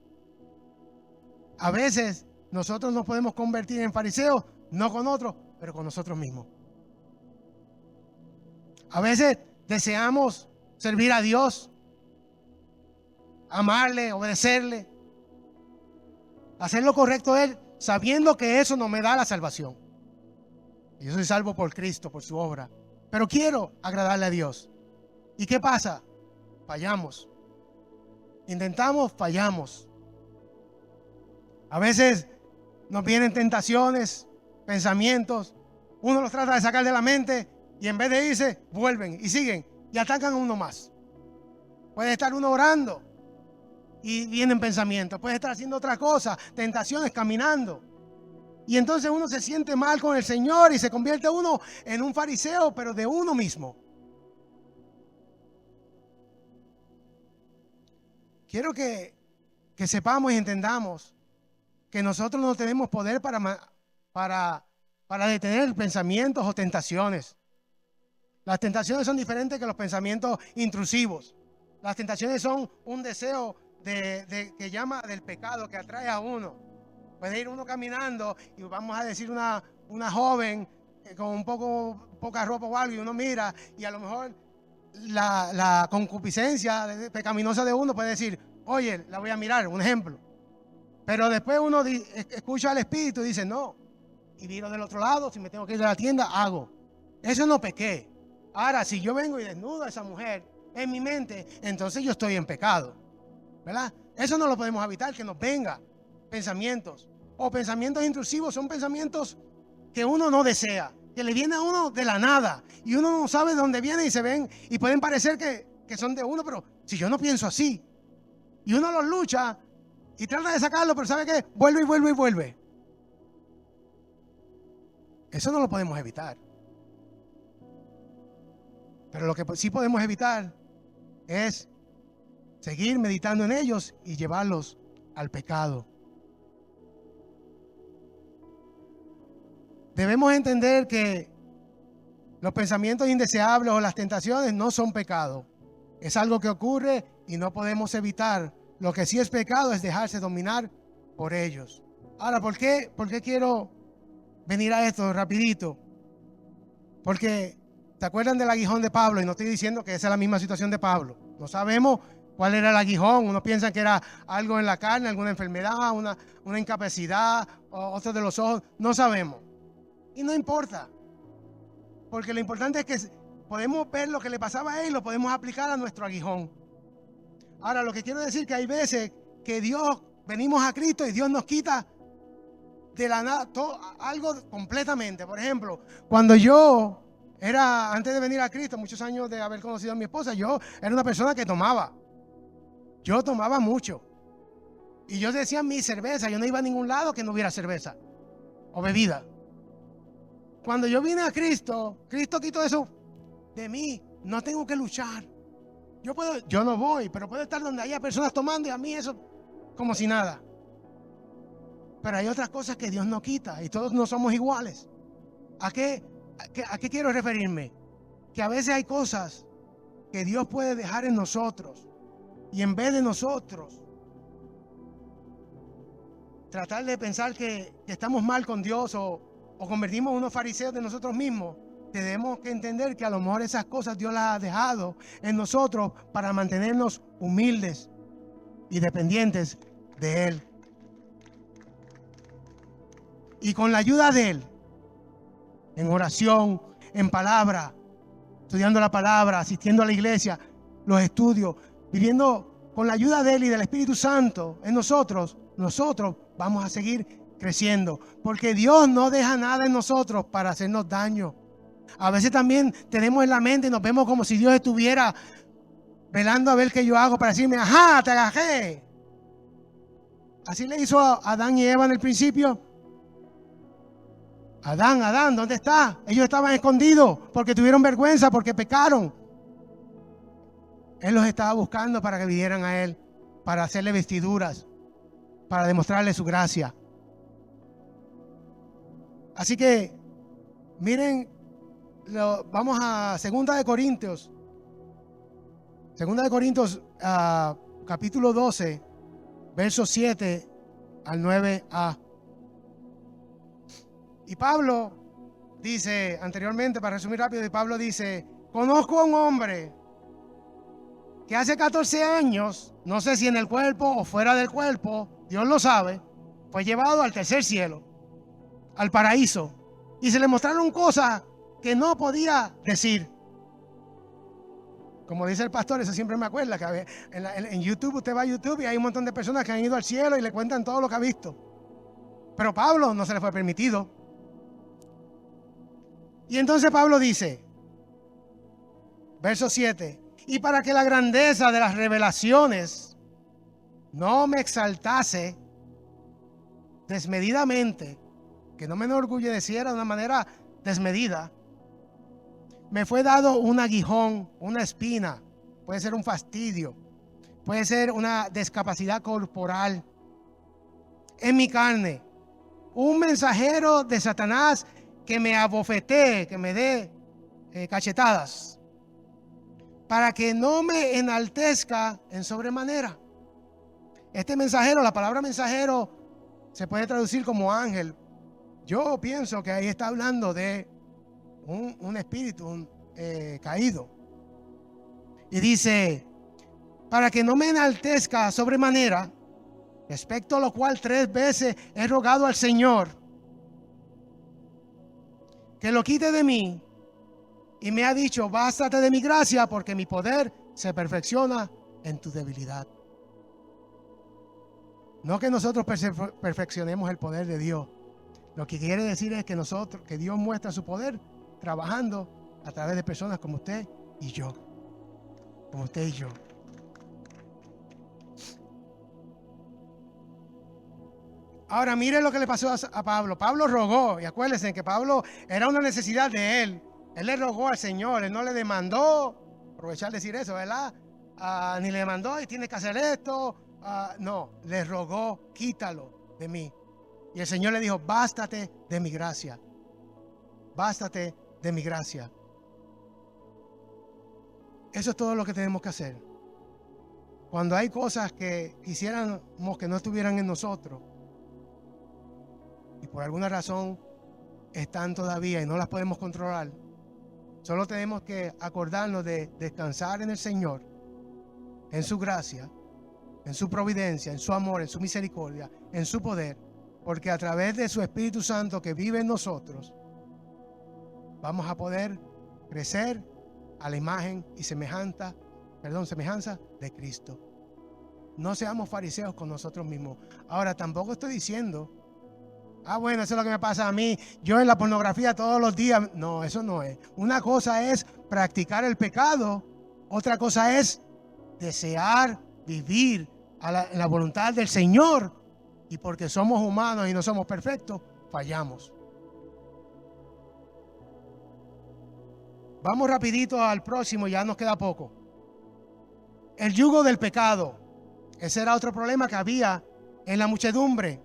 A veces nosotros nos podemos convertir en fariseos, no con otros, pero con nosotros mismos. A veces deseamos servir a Dios, amarle, obedecerle, hacer lo correcto a Él, sabiendo que eso no me da la salvación. Yo soy salvo por Cristo, por su obra, pero quiero agradarle a Dios. ¿Y qué pasa? Fallamos. Intentamos, fallamos. A veces nos vienen tentaciones, pensamientos, uno los trata de sacar de la mente y en vez de irse, vuelven y siguen y atacan a uno más. Puede estar uno orando y vienen pensamientos, puede estar haciendo otra cosa, tentaciones, caminando. Y entonces uno se siente mal con el Señor y se convierte uno en un fariseo, pero de uno mismo. Quiero que sepamos y entendamos que nosotros no tenemos poder para detener pensamientos o tentaciones. Las tentaciones son diferentes que los pensamientos intrusivos. Las tentaciones son un deseo que llama del pecado, que atrae a uno. Puede ir uno caminando y vamos a decir una joven con poca ropa o algo y uno mira y a lo mejor la concupiscencia pecaminosa de uno puede decir, oye, la voy a mirar, un ejemplo. Pero después uno escucha al Espíritu y dice, no. Y viro del otro lado, si me tengo que ir a la tienda, hago. Eso no pequé. Ahora, si yo vengo y desnudo a esa mujer en mi mente, entonces yo estoy en pecado. ¿Verdad? Eso no lo podemos evitar, que nos venga pensamientos. O pensamientos intrusivos son pensamientos que uno no desea, que le viene a uno de la nada. Y uno no sabe de dónde vienen y se ven y pueden parecer que son de uno, pero si yo no pienso así. Y uno los lucha y trata de sacarlo, pero ¿sabe qué? Vuelve y vuelve y vuelve. Eso no lo podemos evitar. Pero lo que sí podemos evitar es seguir meditando en ellos y llevarlos al pecado. Debemos entender que los pensamientos indeseables o las tentaciones no son pecado. Es algo que ocurre y no podemos evitar. Lo que sí es pecado es dejarse dominar por ellos. Ahora, ¿por qué quiero venir a esto rapidito? Porque, ¿se acuerdan del aguijón de Pablo? Y no estoy diciendo que esa es la misma situación de Pablo. No sabemos cuál era el aguijón. Uno piensa que era algo en la carne, alguna enfermedad, una incapacidad, o otro de los ojos. No sabemos. Y no importa. Porque lo importante es que podemos ver lo que le pasaba a él y lo podemos aplicar a nuestro aguijón. Ahora, lo que quiero decir es que hay veces que venimos a Cristo y Dios nos quita de la nada algo completamente. Por ejemplo, cuando yo antes de venir a Cristo, muchos años de haber conocido a mi esposa, yo era una persona que tomaba. Yo tomaba mucho. Y yo decía mi cerveza, yo no iba a ningún lado que no hubiera cerveza o bebida. Cuando yo vine a Cristo, Cristo quitó eso de mí. No tengo que luchar. Yo no voy, pero puedo estar donde haya personas tomando y a mí eso como si nada. Pero hay otras cosas que Dios no quita y todos no somos iguales. ¿A qué quiero referirme? Que a veces hay cosas que Dios puede dejar en nosotros y en vez de nosotros tratar de pensar que estamos mal con Dios o convertimos unos fariseos de nosotros mismos, tenemos que entender que a lo mejor esas cosas Dios las ha dejado en nosotros para mantenernos humildes y dependientes de Él. Y con la ayuda de Él, en oración, en palabra, estudiando la palabra, asistiendo a la iglesia, los estudios, viviendo con la ayuda de Él y del Espíritu Santo en nosotros vamos a seguir creciendo. Porque Dios no deja nada en nosotros para hacernos daño. A veces también tenemos en la mente y nos vemos como si Dios estuviera velando a ver qué yo hago para decirme, ajá, te agarré. Así le hizo a Adán y Eva en el principio. Adán, ¿dónde está? Ellos estaban escondidos porque tuvieron vergüenza, porque pecaron. Él los estaba buscando para que vinieran a Él, para hacerle vestiduras, para demostrarle su gracia. Así que, miren, vamos a 2 de Corintios, Segunda de Corintios, capítulo 12, versos 7 al 9a. Y Pablo dice anteriormente, para resumir rápido, y Pablo dice: conozco a un hombre que hace 14 años, no sé si en el cuerpo o fuera del cuerpo, Dios lo sabe, fue llevado al tercer cielo, al paraíso, y se le mostraron cosas que no podía decir. Como dice el pastor, eso siempre me acuerda, que en YouTube, usted va a YouTube y hay un montón de personas que han ido al cielo y le cuentan todo lo que ha visto. Pero a Pablo no se le fue permitido. Y entonces Pablo dice, verso 7, y para que la grandeza de las revelaciones no me exaltase desmedidamente, que no me enorgulleciera de una manera desmedida, me fue dado un aguijón, una espina, puede ser un fastidio, puede ser una discapacidad corporal en mi carne, un mensajero de Satanás que me abofetee, que me dé cachetadas, para que no me enaltezca en sobremanera. Este mensajero, la palabra mensajero se puede traducir como ángel. Yo pienso que ahí está hablando de un espíritu caído. Y dice, para que no me enaltezca sobremanera, respecto a lo cual 3 veces he rogado al Señor que lo quite de mí, y me ha dicho, bástate de mi gracia, porque mi poder se perfecciona en tu debilidad. No que nosotros perfeccionemos el poder de Dios. Lo que quiere decir es que Dios muestra su poder trabajando a través de personas como usted y yo. Como usted y yo. Ahora mire lo que le pasó a Pablo. Pablo rogó, y acuérdense que Pablo era una necesidad de él. Él le rogó al Señor, él no le demandó, aprovechar de decir eso, ¿verdad? Ni le demandó y tienes que hacer esto. No, le rogó, quítalo de mí. Y el Señor le dijo, bástate de mi gracia. Bástate de mi gracia. Eso es todo lo que tenemos que hacer. Cuando hay cosas que quisiéramos que no estuvieran en nosotros y por alguna razón están todavía y no las podemos controlar, solo tenemos que acordarnos de descansar en el Señor, en su gracia, en su providencia, en su amor, en su misericordia, en su poder, porque a través de su Espíritu Santo que vive en nosotros, vamos a poder crecer a la imagen y semejanza de Cristo. No seamos fariseos con nosotros mismos. Ahora, tampoco estoy diciendo, bueno, eso es lo que me pasa a mí, yo en la pornografía todos los días. No, eso no es. Una cosa es practicar el pecado, otra cosa es desear vivir en la voluntad del Señor, y porque somos humanos y no somos perfectos, fallamos. Vamos rapidito al próximo, ya nos queda poco. El yugo del pecado. Ese era otro problema que había en la muchedumbre.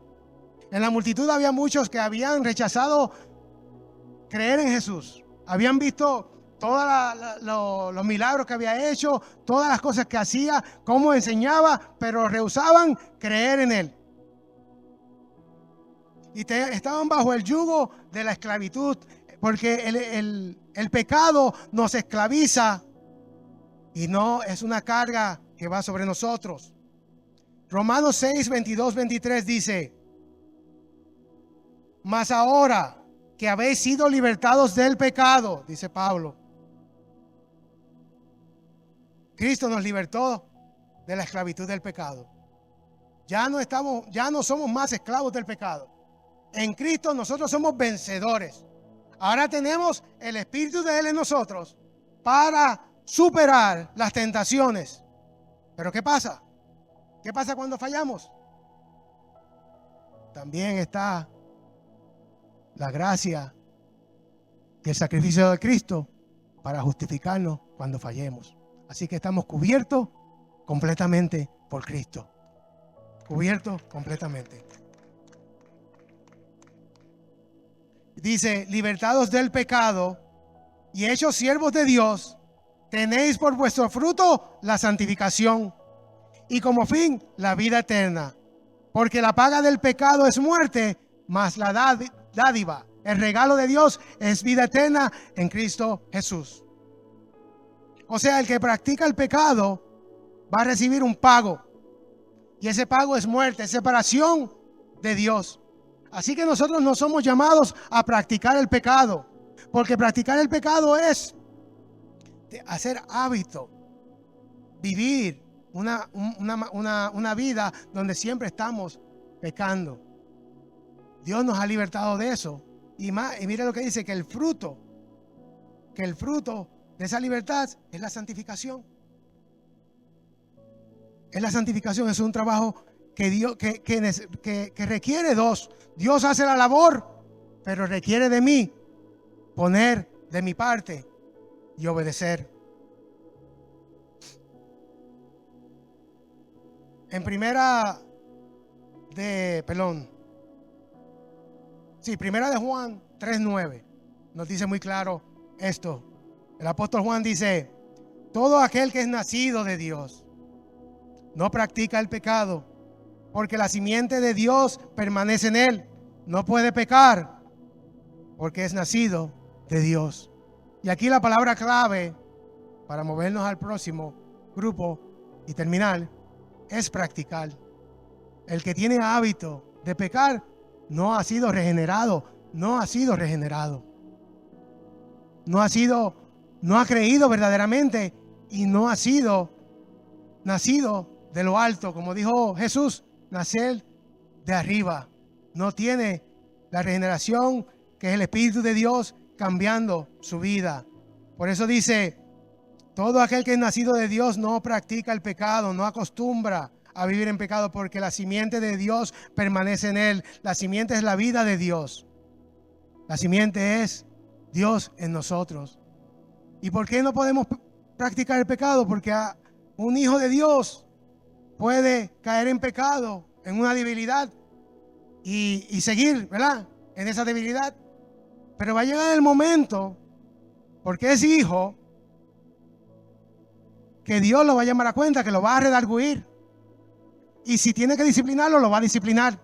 En la multitud había muchos que habían rechazado creer en Jesús. Habían visto todos los milagros que había hecho, todas las cosas que hacía, cómo enseñaba, pero rehusaban creer en él. Y estaban bajo el yugo de la esclavitud, porque el pecado nos esclaviza y no es una carga que va sobre nosotros. Romanos 6, 22, 23 dice, mas ahora que habéis sido libertados del pecado, dice Pablo, Cristo nos libertó de la esclavitud del pecado. Ya no somos más esclavos del pecado. En Cristo nosotros somos vencedores. Ahora tenemos el Espíritu de Él en nosotros para superar las tentaciones. Pero ¿qué pasa? ¿Qué pasa cuando fallamos? También está la gracia y el sacrificio de Cristo para justificarnos cuando fallemos. Así que estamos cubiertos completamente por Cristo. Cubiertos completamente. Dice, libertados del pecado y hechos siervos de Dios tenéis por vuestro fruto la santificación y como fin la vida eterna. Porque la paga del pecado es muerte, mas la dádiva, el regalo de Dios es vida eterna en Cristo Jesús. O sea, el que practica el pecado va a recibir un pago. Y ese pago es muerte, es separación de Dios. Así que nosotros no somos llamados a practicar el pecado. Porque practicar el pecado es hacer hábito, vivir una vida donde siempre estamos pecando. Dios nos ha libertado de eso. Y mire lo que dice, que el fruto de esa libertad es la santificación. Es la santificación, es un trabajo que Dios que requiere dos. Dios hace la labor, pero requiere de mí poner de mi parte y obedecer. Primera de Juan 3:9 nos dice muy claro esto. El apóstol Juan dice: todo aquel que es nacido de Dios no practica el pecado, porque la simiente de Dios permanece en él. No puede pecar porque es nacido de Dios. Y aquí la palabra clave para movernos al próximo grupo y terminar es practicar. El que tiene hábito de pecar no ha sido regenerado, no ha creído verdaderamente y no ha sido nacido de lo alto, como dijo Jesús, nacer de arriba. No tiene la regeneración que es el Espíritu de Dios cambiando su vida. Por eso dice: todo aquel que es nacido de Dios no practica el pecado, no acostumbra a vivir en pecado, porque la simiente de Dios permanece en él. La simiente es la vida de Dios. La simiente es Dios en nosotros. ¿Y por qué no podemos practicar el pecado? Porque un hijo de Dios puede caer en pecado, en una debilidad y seguir, ¿verdad?, en esa debilidad. Pero va a llegar el momento, porque es hijo, que Dios lo va a llamar a cuenta, que lo va a redarguir. Y si tiene que disciplinarlo, lo va a disciplinar.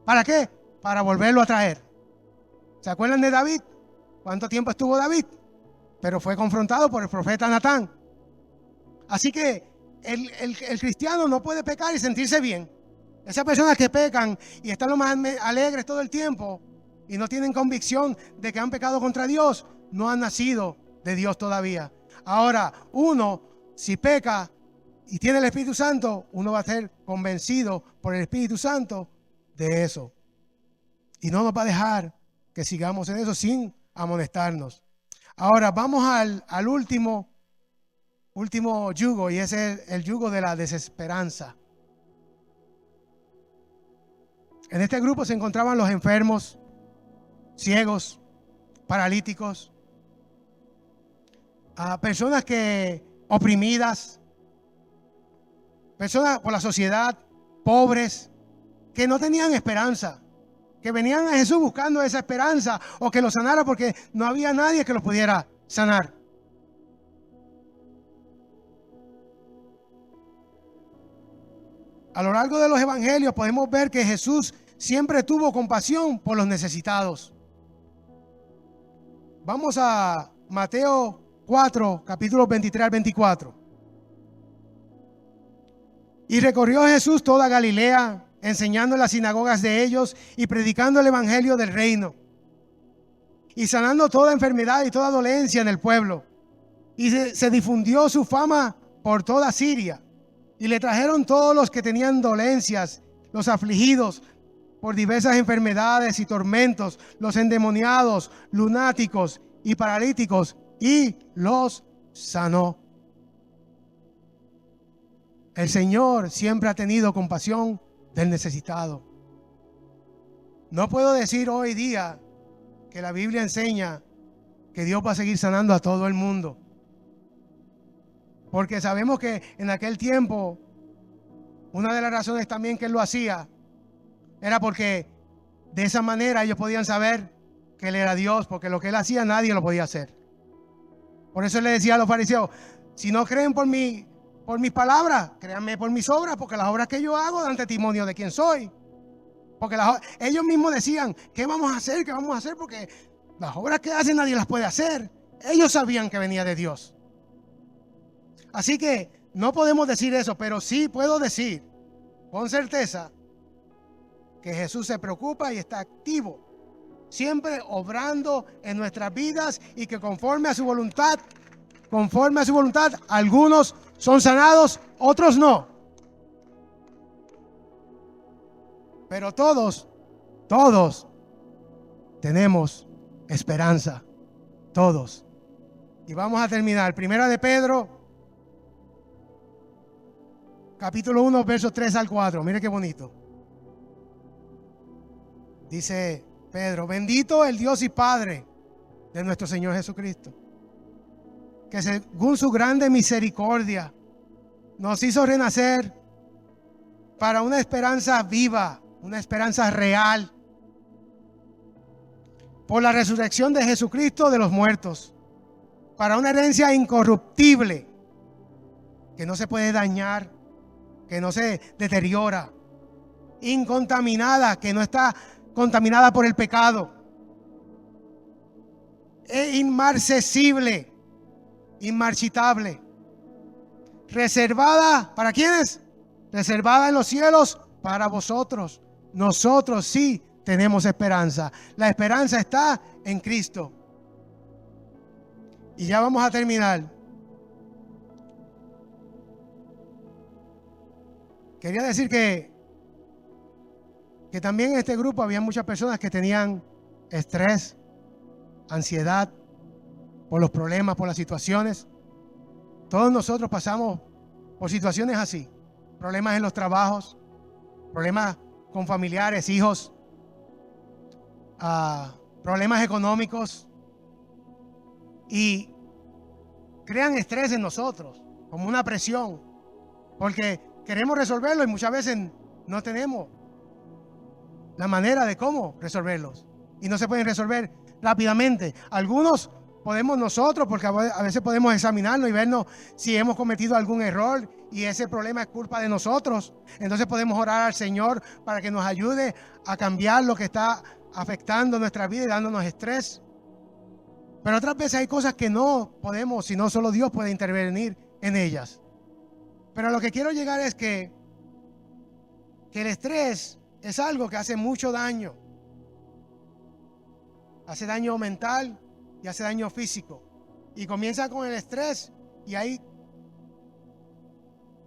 ¿Para qué? Para volverlo a traer. ¿Se acuerdan de David? ¿Cuánto tiempo estuvo David? Pero fue confrontado por el profeta Natán. Así que el cristiano no puede pecar y sentirse bien. Esas personas que pecan y están lo más alegres todo el tiempo y no tienen convicción de que han pecado contra Dios, no han nacido de Dios todavía. Ahora, uno, si peca y tiene el Espíritu Santo, uno va a ser convencido por el Espíritu Santo de eso. Y no nos va a dejar que sigamos en eso sin amonestarnos. Ahora vamos al último yugo, y ese es el yugo de la desesperanza. En este grupo se encontraban los enfermos, ciegos, paralíticos, personas oprimidas, personas por la sociedad, pobres, que no tenían esperanza, que venían a Jesús buscando esa esperanza o que los sanara, porque no había nadie que los pudiera sanar. A lo largo de los evangelios podemos ver que Jesús siempre tuvo compasión por los necesitados. Vamos a Mateo 4, capítulos 23 al 24. Y recorrió Jesús toda Galilea, enseñando en las sinagogas de ellos y predicando el evangelio del reino, y sanando toda enfermedad y toda dolencia en el pueblo. Y se difundió su fama por toda Siria. Y le trajeron todos los que tenían dolencias, los afligidos por diversas enfermedades y tormentos, los endemoniados, lunáticos y paralíticos, y los sanó. El Señor siempre ha tenido compasión del necesitado. No puedo decir hoy día que la Biblia enseña que Dios va a seguir sanando a todo el mundo, porque sabemos que en aquel tiempo una de las razones también que Él lo hacía era porque de esa manera ellos podían saber que Él era Dios, porque lo que Él hacía nadie lo podía hacer. Por eso le decía a los fariseos, si no creen por mis palabras, créanme por mis obras, porque las obras que yo hago dan testimonio de quién soy. Porque ellos mismos decían, ¿qué vamos a hacer? ¿Qué vamos a hacer? Porque las obras que hacen nadie las puede hacer. Ellos sabían que venía de Dios. Así que no podemos decir eso, pero sí puedo decir con certeza que Jesús se preocupa y está activo, siempre obrando en nuestras vidas, y que conforme a su voluntad, algunos son sanados, otros no. Pero todos tenemos esperanza, todos. Y vamos a terminar. Primera de Pedro, capítulo 1, versos 3 al 4. Mire qué bonito. Dice Pedro: bendito el Dios y Padre de nuestro Señor Jesucristo, que según su grande misericordia nos hizo renacer para una esperanza viva, una esperanza real, por la resurrección de Jesucristo de los muertos, para una herencia incorruptible, que no se puede dañar, que no se deteriora, incontaminada, que no está contaminada por el pecado, e inmarcesible, inmarchitable, reservada, ¿para quiénes? Reservada en los cielos para vosotros. Nosotros sí tenemos esperanza. La esperanza está en Cristo. Y ya vamos a terminar. Quería decir que también en este grupo había muchas personas que tenían estrés, ansiedad por los problemas, por las situaciones. Todos nosotros pasamos por situaciones así. Problemas en los trabajos, problemas con familiares, hijos, problemas económicos, y crean estrés en nosotros, como una presión, porque queremos resolverlo y muchas veces no tenemos la manera de cómo resolverlos, y no se pueden resolver rápidamente. Algunos podemos nosotros, porque a veces podemos examinarnos y vernos si hemos cometido algún error y ese problema es culpa de nosotros. Entonces podemos orar al Señor para que nos ayude a cambiar lo que está afectando nuestra vida y dándonos estrés. Pero otras veces hay cosas que no podemos, sino solo Dios puede intervenir en ellas. Pero lo que quiero llegar es que el estrés es algo que hace mucho daño. Hace daño mental y hace daño físico. Y comienza con el estrés, y hay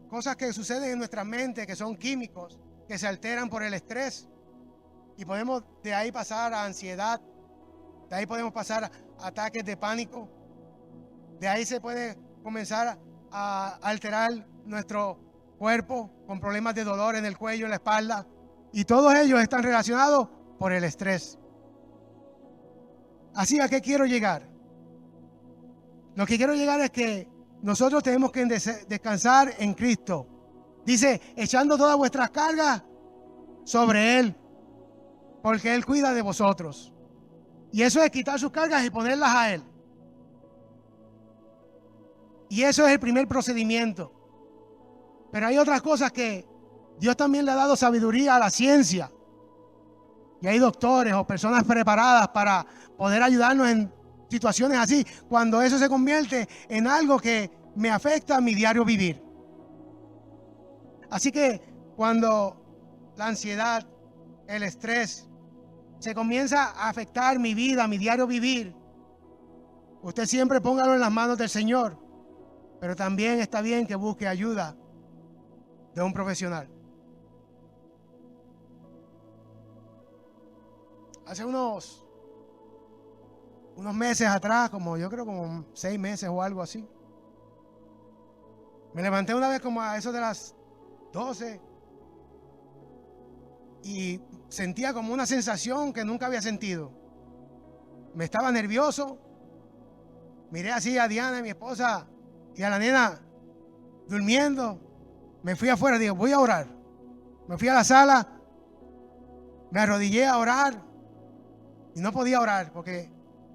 cosas que suceden en nuestra mente que son químicos que se alteran por el estrés. Y podemos de ahí pasar a ansiedad, de ahí podemos pasar a ataques de pánico, de ahí se puede comenzar a alterar nuestro cuerpo con problemas de dolor en el cuello, en la espalda, y todos ellos están relacionados por el estrés. Así, ¿a qué quiero llegar? Lo que quiero llegar es que nosotros tenemos que descansar en Cristo. Dice, echando todas vuestras cargas sobre Él, porque Él cuida de vosotros. Y eso es quitar sus cargas y ponerlas a Él. Y eso es el primer procedimiento. Pero hay otras cosas que Dios también le ha dado sabiduría a la ciencia. Y hay doctores o personas preparadas para poder ayudarnos en situaciones así, cuando eso se convierte en algo que me afecta a mi diario vivir. Así que cuando la ansiedad, el estrés, se comienza a afectar mi vida, mi diario vivir, usted siempre póngalo en las manos del Señor. Pero también está bien que busque ayuda de un profesional. Hace unos meses atrás, yo creo como 6 meses o algo así, me levanté una vez como a eso de las 12 y sentía como una sensación que nunca había sentido. Me estaba nervioso. Miré así a Diana, mi esposa, y a la nena durmiendo. Me fui afuera, digo, voy a orar. Me fui a la sala, me arrodillé a orar y no podía orar porque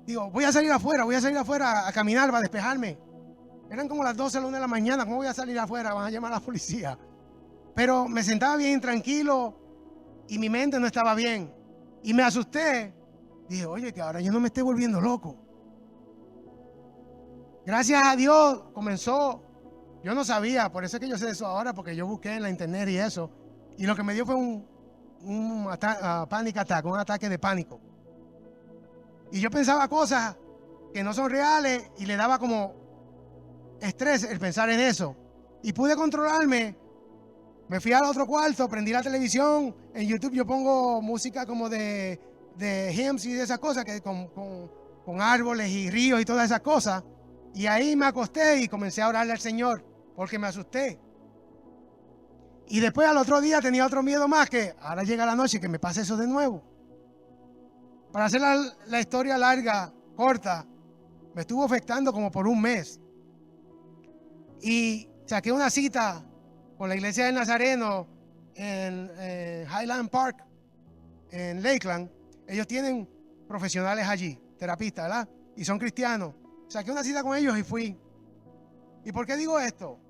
Digo, voy a salir afuera a caminar para despejarme. Eran como las 12 a la 1 de la mañana. ¿Cómo voy a salir afuera? Van a llamar a la policía. Pero me sentaba bien tranquilo y mi mente no estaba bien. Y me asusté. Dije, oye, que ahora yo no me estoy volviendo loco. Gracias a Dios comenzó. Yo no sabía, por eso es que yo sé eso ahora, porque yo busqué en la internet y eso. Y lo que me dio fue un panic attack, un ataque de pánico. Y yo pensaba cosas que no son reales y le daba como estrés el pensar en eso. Y pude controlarme. Me fui al otro cuarto, prendí la televisión. En YouTube yo pongo música como de hymns y de esas cosas, que con árboles y ríos y todas esas cosas. Y ahí me acosté y comencé a orarle al Señor, porque me asusté. Y después al otro día tenía otro miedo más, que ahora llega la noche y que me pase eso de nuevo. Para hacer la historia larga, corta, me estuvo afectando como por un mes. Y saqué una cita con la iglesia del Nazareno en Highland Park, en Lakeland. Ellos tienen profesionales allí, terapistas, ¿verdad? Y son cristianos. Saqué una cita con ellos y fui. ¿Y por qué digo esto?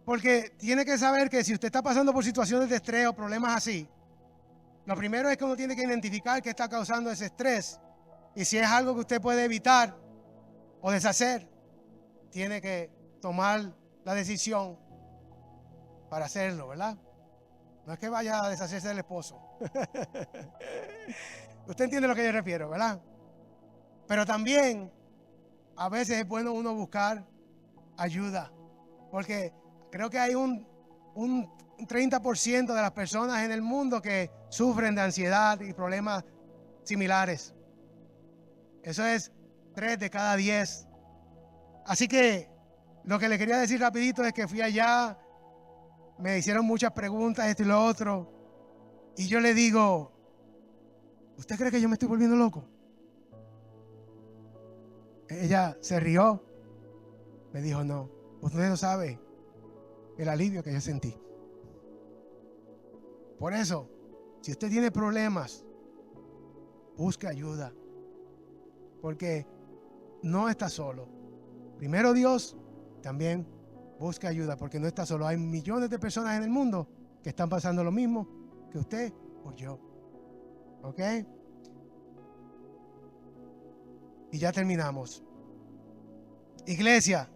Porque tiene que saber que si usted está pasando por situaciones de estrés o problemas así, lo primero es que uno tiene que identificar qué está causando ese estrés. Y si es algo que usted puede evitar o deshacer, tiene que tomar la decisión para hacerlo, ¿verdad? No es que vaya a deshacerse del esposo. Usted entiende a lo que yo refiero, ¿verdad? Pero también a veces es bueno uno buscar ayuda, porque creo que hay un 30% de las personas en el mundo que sufren de ansiedad y problemas similares. Eso es 3 de cada 10. Así que lo que le quería decir rapidito es que fui allá, me hicieron muchas preguntas, esto y lo otro, y yo le digo, ¿usted cree que yo me estoy volviendo loco? Ella se rió, me dijo, no, usted no sabe el alivio que yo sentí. Por eso, si usted tiene problemas, busque ayuda, porque no está solo. Primero Dios, también busque ayuda, porque no está solo. Hay millones de personas en el mundo que están pasando lo mismo que usted o yo. ¿Ok? Y ya terminamos. Iglesia,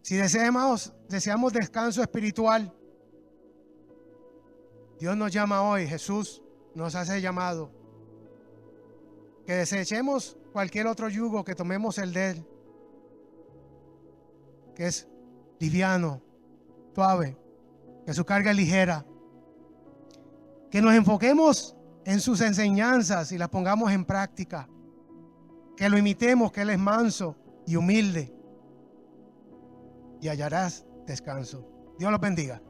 si deseamos descanso espiritual, Dios nos llama hoy, Jesús nos hace llamado, que desechemos cualquier otro yugo, que tomemos el de Él, que es liviano, suave, que su carga es ligera, que nos enfoquemos en sus enseñanzas y las pongamos en práctica, que lo imitemos, que Él es manso y humilde, y hallarás descanso. Dios los bendiga.